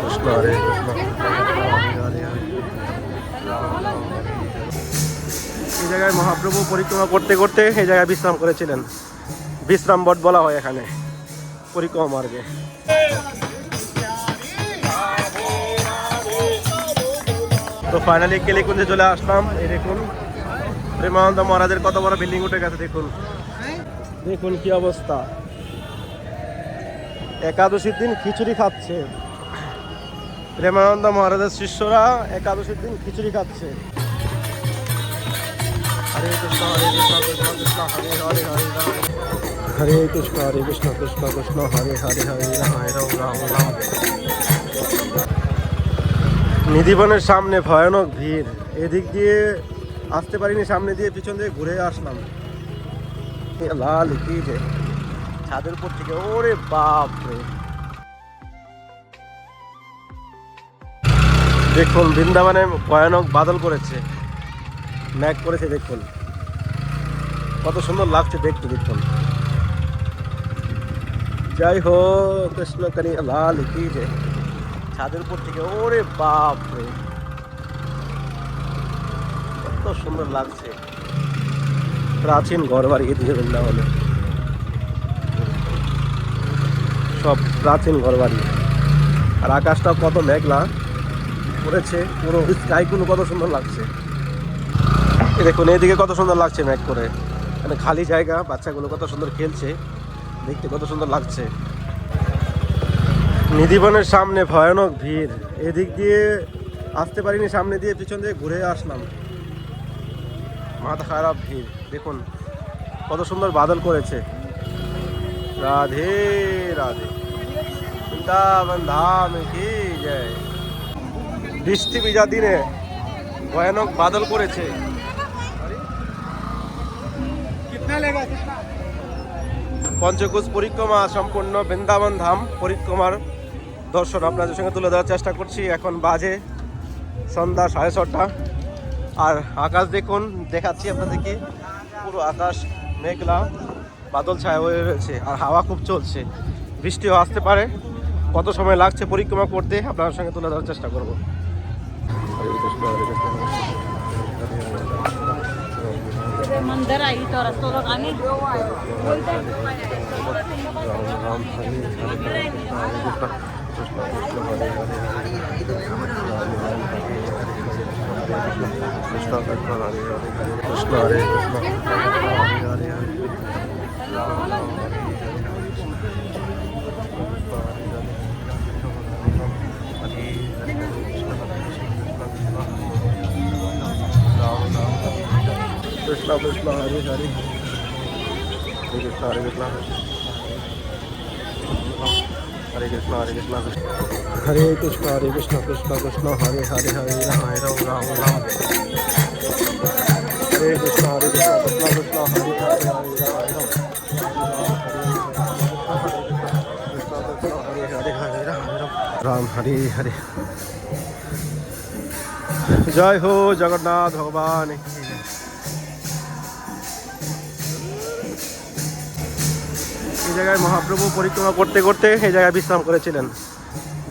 কৃষ্ণ হরে কৃষ্ণ হরে হরে। এই জায়গায় মহাপ্রভু পরিক্রমা করতে করতে এই জায়গায় বিশ্রাম করেছিলেন। বিশ্রাম বট বলা হয় এখানে পরিক্রমা মার্গে। তো ফাইনালি কেলিকুঞ্জে চলে আসলাম। এই দেখুন প্রেমানন্দ মহারাজের কত বড় বিল্ডিং উঠে গেছে। দেখুন দেখুন কি অবস্থা। একাদশীর দিন খিচুড়ি খাচ্ছে প্রেমানন্দ মহারাজের শিষ্যরা। একাদশীর দিন খিচুড়ি খাচ্ছে। হরে কৃষ্ণ হরে কৃষ্ণ কৃষ্ণ কৃষ্ণ হরে হরে হরে রাম, হরে কৃষ্ণ হরে কৃষ্ণ কৃষ্ণ কৃষ্ণ হরে হরে হরে রাম, হরে রাম রাম রাম। নিধিবনের সামনে ভয়ানক ভিড়। এদিক দিয়ে আসতে পারিনি, সামনে দিয়ে পিছন দিয়ে ঘুরে আসলাম। লাল কি যে ছাদের উপর থেকে, ওরে বাপ রে। দেখুন বৃন্দাবনে ভয়ানক বাদল করেছে, ম্যাঘ করেছে। দেখুন কত সুন্দর লাগছে দেখতে। দেখুন যাই হোক কৃষ্ণ কানি লাল কি যে ছাদের উপর থেকে, ওরে বাপ রে কত সুন্দর লাগছে। প্রাচীন ঘরবাড়ি এদিকে বৃন্দাবনে, সব প্রাচীন ঘরবাড়ি। আর আকাশটা কত মেঘলা করেছে, পুরো স্কাইগুলো কত সুন্দর লাগছে। দেখুন এদিকে কত সুন্দর লাগছে মেঘ করে, মানে খালি জায়গা, বাচ্চাগুলো কত সুন্দর খেলছে, দেখতে কত সুন্দর লাগছে। নিধিবনের সামনে ভয়ানক ভিড়। এদিক দিয়ে আসতে পারিনি, সামনে দিয়ে পিছন দিয়ে ঘুরে আসলাম। মাথা খারাপ ভিড়। দেখুন কত সুন্দর বাদল করেছে। রাধে রাধে, বৃন্দাবন ধাম কি জয়। বৃষ্টি ভিজা দিনে ভয়ানক বাদল করেছে। পঞ্চকোষ পরিক্রমা সম্পূর্ণ, বৃন্দাবন ধাম পরিক্রমার দর্শন আপনাদের সঙ্গে তুলে দেওয়ার চেষ্টা করছি। এখন বাজে সন্ধ্যা 6:30। আর আকাশ দেখুন, দেখাচ্ছি আপনাদেরকে। পুরো আকাশ মেঘলা, বাদল ছায়া হয়ে রয়েছে, আর হাওয়া খুব চলছে। বৃষ্টিও আসতে পারে। কত সময় লাগছে পরিক্রমা করতে আপনাদের সঙ্গে তুলে দেওয়ার চেষ্টা করবো। मंदिर आई तो रस्तों का आने कृष्णा कृष्णा हरे हरे, हरे कृष्णा हरे कृष्णा, हरे कृष्णा हरे कृष्णा, हरे कृष्णा हरे कृष्णा कृष्णा कृष्णा हरे हरे हरे राम, हरे राम राम राम। हरे कृष्णा हरे कृष्णा कृष्णा कृष्णा हरे हरे हरे राम, हरे हरे राम, राम हरे हरे। जय हो जगन्नाथ भगवान। এই জায়গায় মহাপ্রভু পরিক্রমা করতে করতে এই জায়গায় বিশ্রাম করেছিলেন।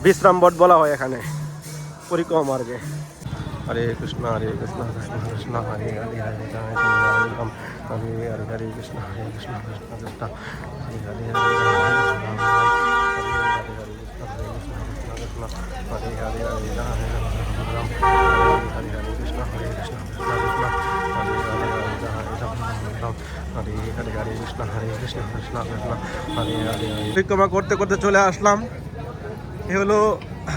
বিশ্রাম বট বলা হয় এখানে পরিক্রমা মার্গে। হরে কৃষ্ণ কৃষ্ণ কৃষ্ণ হরে হরে, হরে রাম রাম হরে হরে, হরে কৃষ্ণ কৃষ্ণ কৃষ্ণ হরে হরে, হরে রাম রাম হরে হরে, হরে রাম রাম হরে হরে কৃষ্ণ হরে কৃষ্ণ কৃষ্ণ কৃষ্ণ হরে হরে, হরে রাম রাম হরে হরে, হরে কৃষ্ণ হরে কৃষ্ণ কৃষ্ণ কৃষ্ণ হরে হরে। পরিক্রমা করতে করতে চলে আসলাম। এ হলো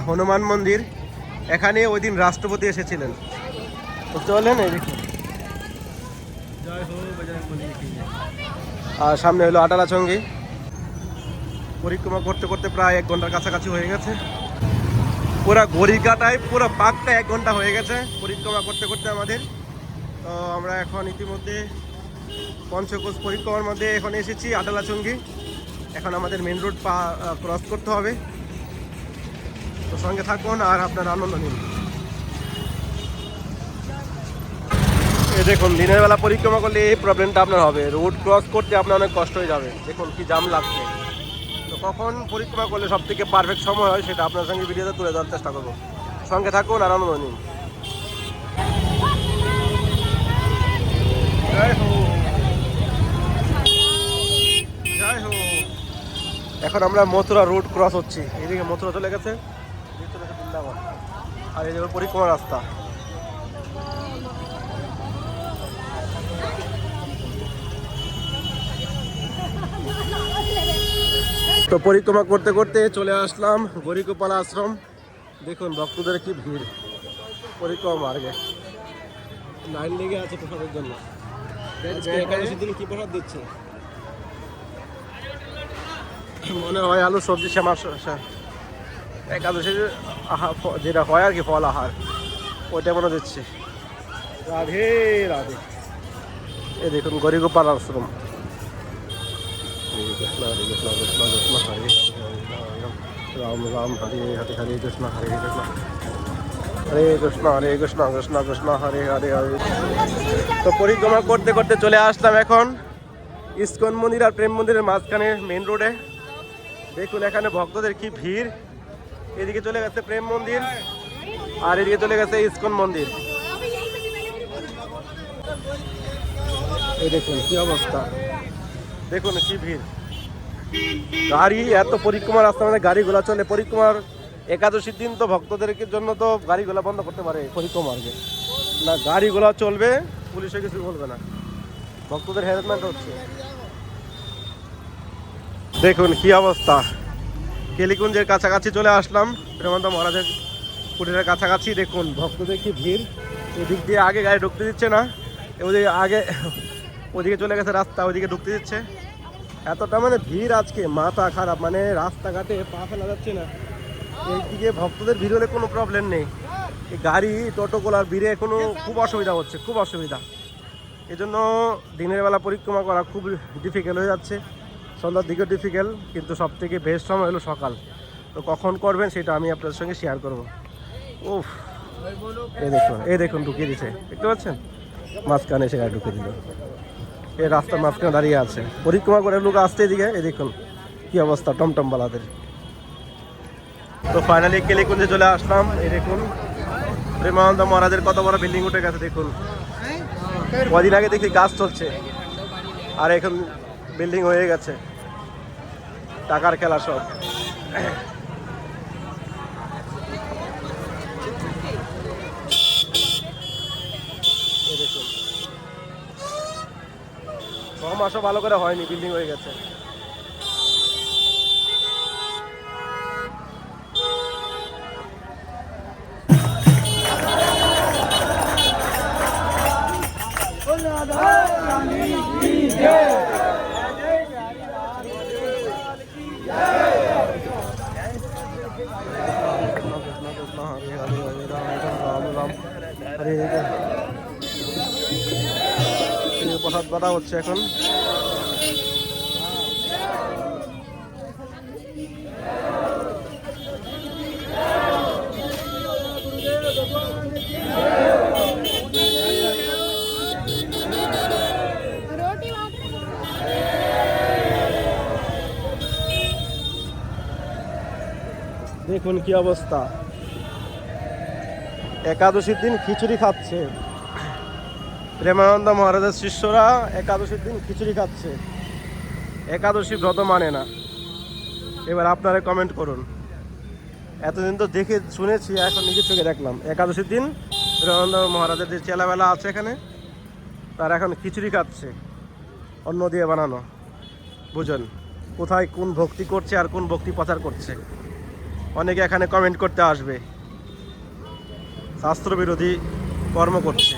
হনুমান মন্দির। এখানে ওই দিন রাষ্ট্রপতি এসেছিলেন। তো চলেন এই দেখুন। আর সামনে হলো আটালাচঙ্গি। পরিক্রমা করতে করতে প্রায় 1 ঘন্টার কাছাকাছি হয়ে গেছে। পুরো ঘড়ির কাঁটায় পুরো পাকটা 1 ঘন্টা হয়ে গেছে পরিক্রমা করতে করতে আমাদের। তো আমরা এখন ইতিমধ্যে পঞ্চকোষ পরিক্রমার মধ্যে এখন এসেছি আটালাচঙ্গি। এখন আমাদের মেন রোড ক্রস করতে হবে। তো সঙ্গে থাকুন আর আপনার আনন্দ নিন। এই দেখুন দিনের বেলা পরিক্রমা করলে এই প্রবলেমটা আপনার হবে, রোড ক্রস করতে আপনার অনেক কষ্ট হয়ে যাবে। দেখুন কি জাম লাগছে। তো কখন পরিক্রমা করলে সব থেকে পারফেক্ট সময় হয় সেটা আপনার সঙ্গে ভিডিওতে তুলে ধরার চেষ্টা করবো। সঙ্গে থাকুন আর আনন্দ নিন। জয় হো, জয় হো। এখন আমরা মথুরা রোড ক্রস হচ্ছি। এইদিকে মথুরা চলে গেছে, বৃন্দাবন, আর এই যে পরিক্রমা রাস্তা। তো পরিক্রমা করতে করতে চলে আসলাম গরিগোপাল আশ্রম। দেখুন ভক্তদের কি ভিড় পরিক্রমা মার্গে, লাইন লেগে আছে প্রসাদের জন্য। একাদশী দিন কি প্রসাদ দিচ্ছে মনে হয় আলু সবজি শ্যামার একাদশীর যেটা হয় আর কি ফল আহার, ওইটা মনে দিচ্ছে। রাধে রাধে। এই দেখুন গরিগোপাল আশ্রম। হরে কৃষ্ণ হরে কৃষ্ণ কৃষ্ণ কৃষ্ণ হরে রাম রাম হরে হরে হরে কৃষ্ণ হরে কৃষ্ণ হরে কৃষ্ণ হরে কৃষ্ণ কৃষ্ণ কৃষ্ণ হরে হরে হরে। তো পরিক্রমা করতে করতে চলে আসলাম এখন ইস্কন মন্দির আর প্রেম মন্দিরের মাঝখানে মেইন রোডে। দেখুন এখানে ভক্তদের কি ভিড়। এদিকে চলে গেছে প্রেম মন্দির আর এদিকে চলে গেছে ইস্কন মন্দির। এই দেখুন কি অবস্থা, দেখুন কি ভিড়। গাড়ি এত পরিক্রমার রাস্তা মানে গাড়িগুলা চলে। পরিক্রমার একাদশীর দিন তো ভক্তদের জন্য তো গাড়িগুলা বন্ধ করতে পারে পরিক্রমার্গে না, গাড়িগুলা চলবে, পুলিশে কিছু বলবে না, ভক্তদের হ্যারাসমেন্ট হচ্ছে। দেখুন কি অবস্থা। কেলিকুঞ্জের কাছাকাছি চলে আসলাম, প্রেমানন্দ মহারাজের কুটিরের কাছাকাছি। দেখুন ভক্তদের কি ভিড়। এদিক দিয়ে আগে গাড়ি ঢুকতে দিচ্ছে না, ওদিকে আগে ওদিকে চলে গেছে রাস্তা, ওইদিকে ঢুকতে দিচ্ছে। এতটা মানে ভিড় আজকে মাথা খারাপ, মানে রাস্তাঘাটে পা ফেলা যাচ্ছে না। এইদিকে ভক্তদের ভিড় হলে কোনো প্রবলেম নেই, এই গাড়ি টোটোগুলার ভিড়ে কোনো খুব অসুবিধা হচ্ছে, খুব অসুবিধা। এই জন্য দিনের বেলা পরিক্রমা করা খুব ডিফিকাল্ট হয়ে যাচ্ছে, সন্ধ্যার দিকেও ডিফিকাল্ট, কিন্তু সব থেকে বেস্ট সময় হলো সকাল। তো কখন করবেন সেটা আমি আপনাদের সঙ্গে শেয়ার করব। উফ, এই দেখুন ঢুকিয়ে দিচ্ছে, দেখতে পাচ্ছেন মাঝখানে এসে গাড়ি ঢুকিয়ে দিল। এই রাস্তার মাঝখানে দাঁড়িয়ে আছে, পরিক্রমা করে লোক আসতে এদিকে। এই দেখুন কি অবস্থা টমটমওয়ালাদের। তো ফাইনালি কেলিকুঞ্জে চলে আসলাম। এই দেখুন প্রেমানন্দ মহারাজের কত বড় বিল্ডিং উঠে গেছে। দেখুন কদিন আগে দেখি কাজ চলছে আর এখন বিল্ডিং হয়ে গেছে, টাকার খেলা সব। দেখুন 6 মাসও ভালো করে হয়নি, বিল্ডিং হয়ে গেছে। প্রসাদ বাঁধা হচ্ছে এখন। দেখুন কি অবস্থা, একাদশীর দিন খিচুড়ি খাচ্ছে। প্রেমানন্দ মহারাজের শিষ্যরা একাদশীর দিন খিচুড়ি খাচ্ছে, একাদশী ব্রত মানে না। এবার আপনারা কমেন্ট করুন। এতদিন তো দেখে শুনেছি, এখন নিজের চোখে দেখলাম একাদশীর দিন প্রেমানন্দ মহারাজের যে চেলাবেলা আছে এখানে, তারা এখন খিচুড়ি খাচ্ছে অন্ন দিয়ে বানানো। বুঝুন কোথায় কোন ভক্তি করছে আর কোন ভক্তি প্রচার করছে। অনেকে এখানে কমেন্ট করতে আসবে, শাস্ত্রবিরোধী কর্ম করছে।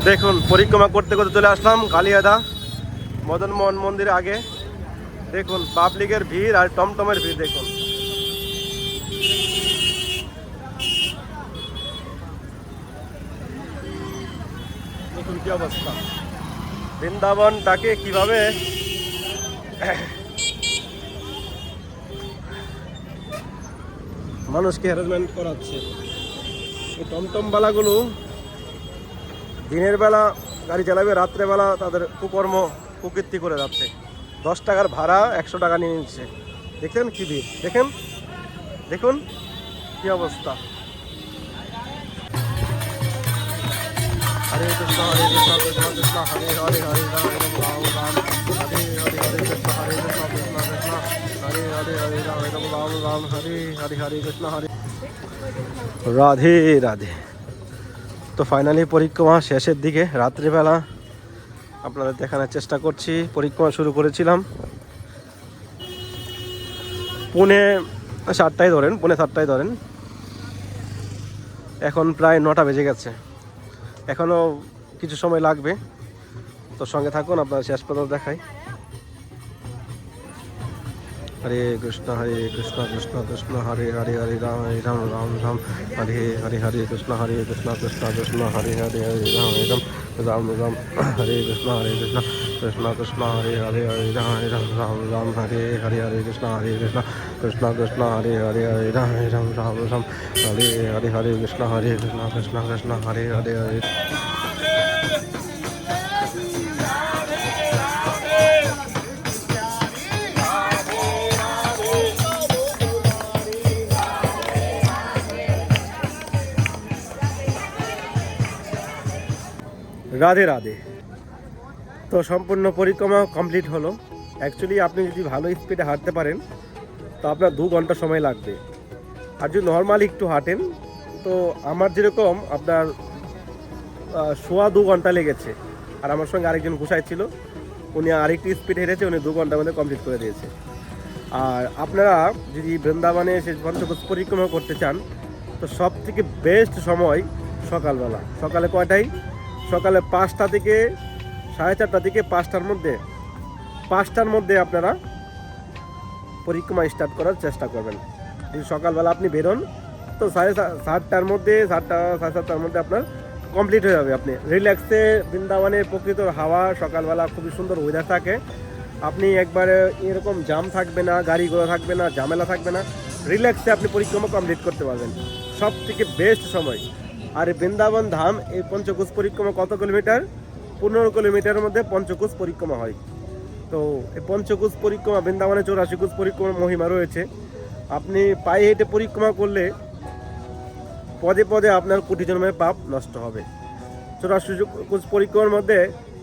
দেখুন পরিক্রমা করতে করতে চলে আসলাম কালিয়াদা মদন মোহন মন্দির আগে। দেখুন পাবলিকের ভিড় আর টমটমের ভিড়। দেখুন দেখুন কি অবস্থা, বৃন্দাবনটাকে কিভাবে মানুষকে হ্যারাসমেন্ট করাচ্ছে। এই টমটমওয়ালাগুলো দিনের বেলা গাড়ি চালাবে, রাত্রেবেলা তাদের কুকর্ম কুকীর্তি করে যাচ্ছে। 10 টাকার ভাড়া 100 টাকা নিয়ে নিচ্ছে। দেখেন কি ভিড়, দেখেন, দেখুন কি অবস্থা। হরে কৃষ্ণ কৃষ্ণ কৃষ্ণ হরে হরে হরে রাম রাম রাম হরে হরে হরে কৃষ্ণ হরে কৃষ্ণ কৃষ্ণ কৃষ্ণ হরে হরে হরে রাম রাম রাম হরে হরে হরে কৃষ্ণ হরে রাধে রাধে। তো ফাইনালি পরিক্রমা শেষের দিকে, রাত্রিবেলা আপনাদের দেখানোর চেষ্টা করছি। পরিক্রমা শুরু করেছিলাম 7:30 ধরেন, 7:30 ধরেন, এখন প্রায় 9টা বেজে গেছে। এখনও কিছু সময় লাগবে, তো সঙ্গে থাকুন, আপনারা শেষ পর্যন্ত দেখাই। হরে কৃষ্ণ কৃষ্ণ কৃষ্ণ হরে হরে হরে রাম রাম রাম হরে হরে হরে কৃষ্ণ কৃষ্ণ কৃষ্ণ হরে হরে হরে রাম রাম রাম হরে কৃষ্ণ কৃষ্ণ কৃষ্ণ হরে হরে হরে রাম রাম রাম হরে হরে হরে কৃষ্ণ কৃষ্ণ কৃষ্ণ হরে হরে হরে রাম রাম রাম হরে হরে হরে কৃষ্ণ কৃষ্ণ হরে হরে হরে। রাধে রাধে। তো সম্পূর্ণ পরিক্রমা কমপ্লিট হলো। অ্যাকচুয়ালি আপনি যদি ভালো স্পিডে হাঁটতে পারেন তো আপনার 2 ঘন্টা সময় লাগবে। আর যদি নর্মালি একটু হাঁটেন তো আমার যেরকম আপনার 2.25 ঘন্টা লেগেছে। আর আমার সঙ্গে আরেকজন গোসাই ছিল, উনি আরেকটি স্পিড হেঁটেছে, উনি 2 ঘন্টার মধ্যে কমপ্লিট করে দিয়েছে। আর আপনারা যদি বৃন্দাবনে এসে পঞ্চকোষ পরিক্রমা করতে চান তো সব থেকে বেস্ট সময় সকালবেলা। সকালে কয়টায়? সকালে 5টা থেকে 4:30 থেকে 5টার মধ্যে আপনারা পরিক্রমা স্টার্ট করার চেষ্টা করবেন। যদি সকালবেলা আপনি বেরোন তো 7:30টার মধ্যে, 7:30টার মধ্যে আপনার কমপ্লিট হয়ে যাবে। আপনি রিল্যাক্সে বৃন্দাবনের প্রকৃত হাওয়া, সকালবেলা খুবই সুন্দর ওয়েদার থাকে। আপনি একবারে এরকম জাম থাকবে না, গাড়ি ঘোড়া থাকবে না, ঝামেলা থাকবে না, রিল্যাক্সে আপনি পরিক্রমা কমপ্লিট করতে পারবেন। সব থেকে বেস্ট সময়। আর এই বৃন্দাবন ধাম, এই পঞ্চকোষ পরিক্রমা কত কিলোমিটার? 15 কিলোমিটারের মধ্যে পঞ্চকোষ পরিক্রমা হয়। তো এই পঞ্চকোষ পরিক্রমা, বৃন্দাবনে 84 কোষ পরিক্রমার মহিমা রয়েছে। আপনি পায়ে হেঁটে পরিক্রমা করলে পদে পদে আপনার কোটি জন্মের পাপ নষ্ট হবে। 84 কোষ পরিক্রমার মধ্যে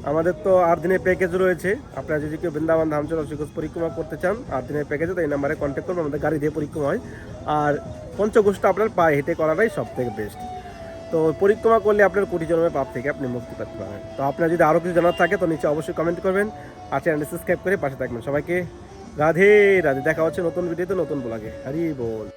আমাদের তো 8 দিনের প্যাকেজ রয়েছে। আপনারা যদি কেউ বৃন্দাবন ধাম 84 কোষ পরিক্রমা করতে চান 8 দিনের প্যাকেজে, তো এই নাম্বারে কন্ট্যাক্ট করবেন, আমাদের গাড়ি দিয়ে পরিক্রমা হয়। আর পঞ্চকোষটা আপনার পায়ে হেঁটে করাটাই সব থেকে বেস্ট। তো পরিক্রমা করলে আপনার কোটি জন্মের পাপ থেকে আপনি মুক্তি পেতে পারেন। তো আপনার যদি আরও কিছু জানার থাকে তো নিচে অবশ্যই কমেন্ট করবেন, আর চ্যানেলটি সাবস্ক্রাইব করে পাশে থাকবেন। সবাইকে রাধে রাধে। দেখা হচ্ছে নতুন ভিডিওতে, নতুন ব্লগে। হরি বল।